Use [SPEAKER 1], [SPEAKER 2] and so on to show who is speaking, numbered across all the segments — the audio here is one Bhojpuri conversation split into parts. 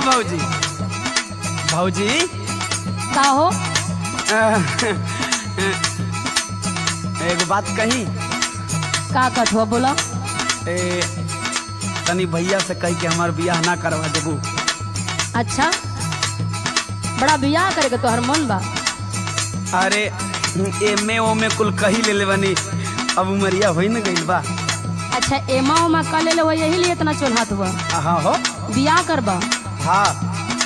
[SPEAKER 1] भौजी भौजी
[SPEAKER 2] का हो?
[SPEAKER 1] एगो बात कही।
[SPEAKER 2] का कठुआ बोला?
[SPEAKER 1] तनी भैया से कही के हमार बियाह ना करवा देबू।
[SPEAKER 2] अच्छा, बड़ा बियाह करे के तोहर मन बा?
[SPEAKER 1] अरे एमे ओमे कुल कही ले बनी, अब उमरिया हो न गई बा।
[SPEAKER 2] अच्छा, एमा उमा कर ले हो, यही लिए इतना चोल्हात हुआ?
[SPEAKER 1] हाँ हो,
[SPEAKER 2] बियाह करबा?
[SPEAKER 1] हाँ।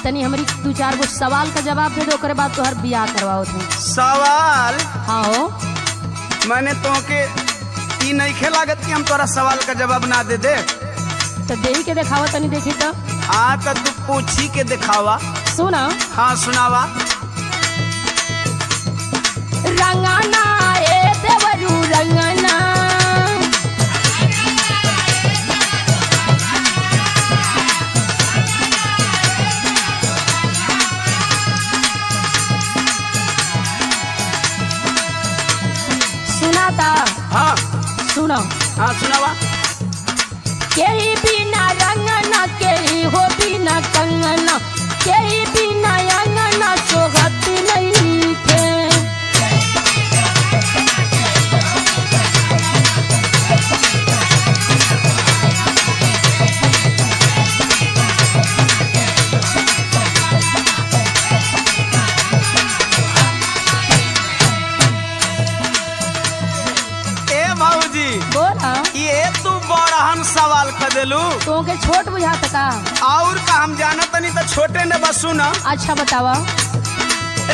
[SPEAKER 2] तनी हमारी 2-4 गो सवाल का जवाब दे दो, ओकरे बाद तोहर बियाह करवाओ थे।
[SPEAKER 1] सवाल?
[SPEAKER 2] हाँ हो।
[SPEAKER 1] मैंने तो के ई नहीं खेलागत कि हम तोरा सवाल का जवाब ना दे दे।
[SPEAKER 2] तो देही के दिखावा, तनी देखी तो।
[SPEAKER 1] हाँ तो तू पूछी के दिखावा।
[SPEAKER 2] सुना।
[SPEAKER 1] हाँ सुनावा।
[SPEAKER 2] रंगाना ए देवरू रंगाना, सुनाता?
[SPEAKER 1] हाँ
[SPEAKER 2] सुनो।
[SPEAKER 1] हाँ सुनावा।
[SPEAKER 2] केही बिना रंगना, केही हो बिना कंगना, केही बिना अंगना सोगत नहीं थे। बोला।
[SPEAKER 1] ये तू बड़हन सवाल कर देलू।
[SPEAKER 2] तो के छोट बुझाता का?
[SPEAKER 1] और का हम जाना तनी तो छोटे ने बस सुना।
[SPEAKER 2] अच्छा बतावा।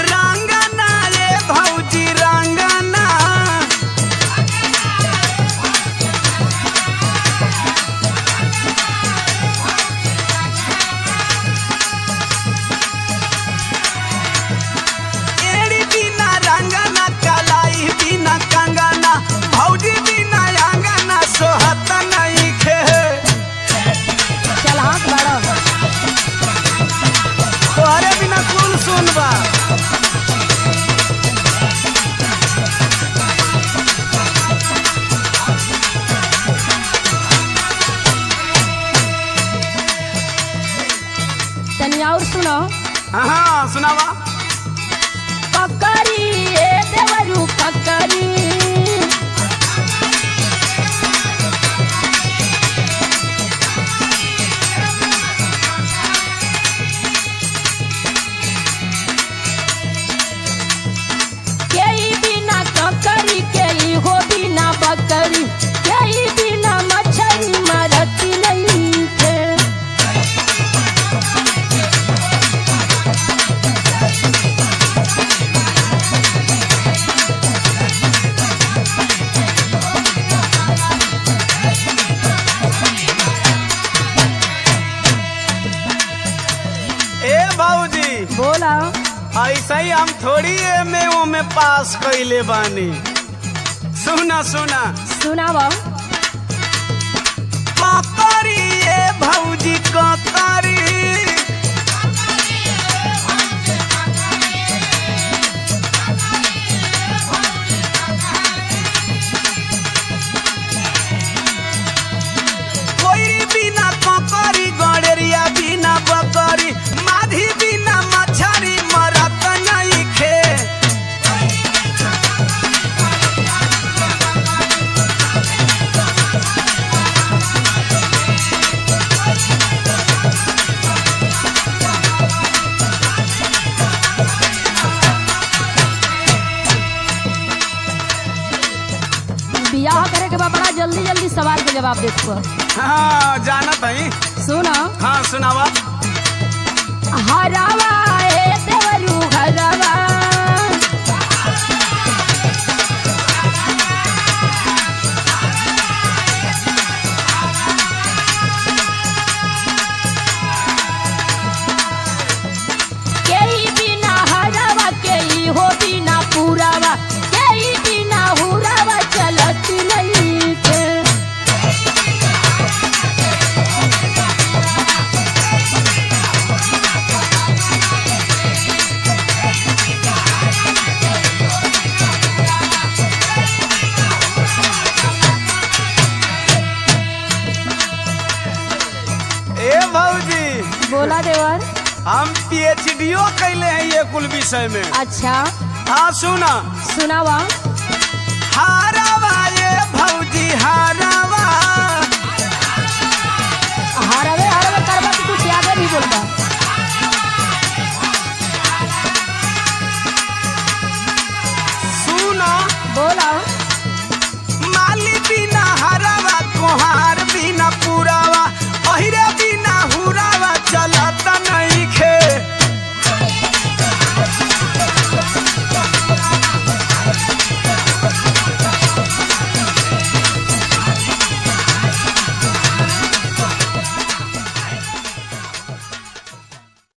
[SPEAKER 1] रंगना ये भौजी रंगना, एड़ी बिना रंगना, कलाई बिना कंगना, भौजी बिना अंगना सोहत नहीं खे।
[SPEAKER 2] चल हाथ बड़ा
[SPEAKER 1] तोहरे बिना कौन सुनबा।
[SPEAKER 2] तनी और सुनो।
[SPEAKER 1] हाँ सुनावा।
[SPEAKER 2] ककरी ए देवरू ककरी, केही बिना ककरी, केही हो बिना बकरी, केही बिना मछली मरती नहीं थे। बोला।
[SPEAKER 1] ऐसा ही हम थोड़ी एमए में पास कैले बानी। सुना सुना।
[SPEAKER 2] सुनावा।
[SPEAKER 1] ककरी ए भौजी ककरी, कोई बिना ककरी, गड़ेरिया बिना बकरी, माधी बिना मछरी मरत नहीं खे।
[SPEAKER 2] बियाह करे के बाद बड़ा जल्दी जल्दी सवाल के जवाब देखो।
[SPEAKER 1] हाँ जानत हई।
[SPEAKER 2] सुना।
[SPEAKER 1] हाँ सुनावा।
[SPEAKER 2] हरावा ए देवरू हरावा, केही बिना हरावा, केही हो बिना पुरावा, केही बिना हुरावा चलत नहीं थे।
[SPEAKER 1] हम पीएचडीओ कैले हैं ये कुल विषय में।
[SPEAKER 2] अच्छा
[SPEAKER 1] हाँ सुना
[SPEAKER 2] सुनावा।
[SPEAKER 1] हार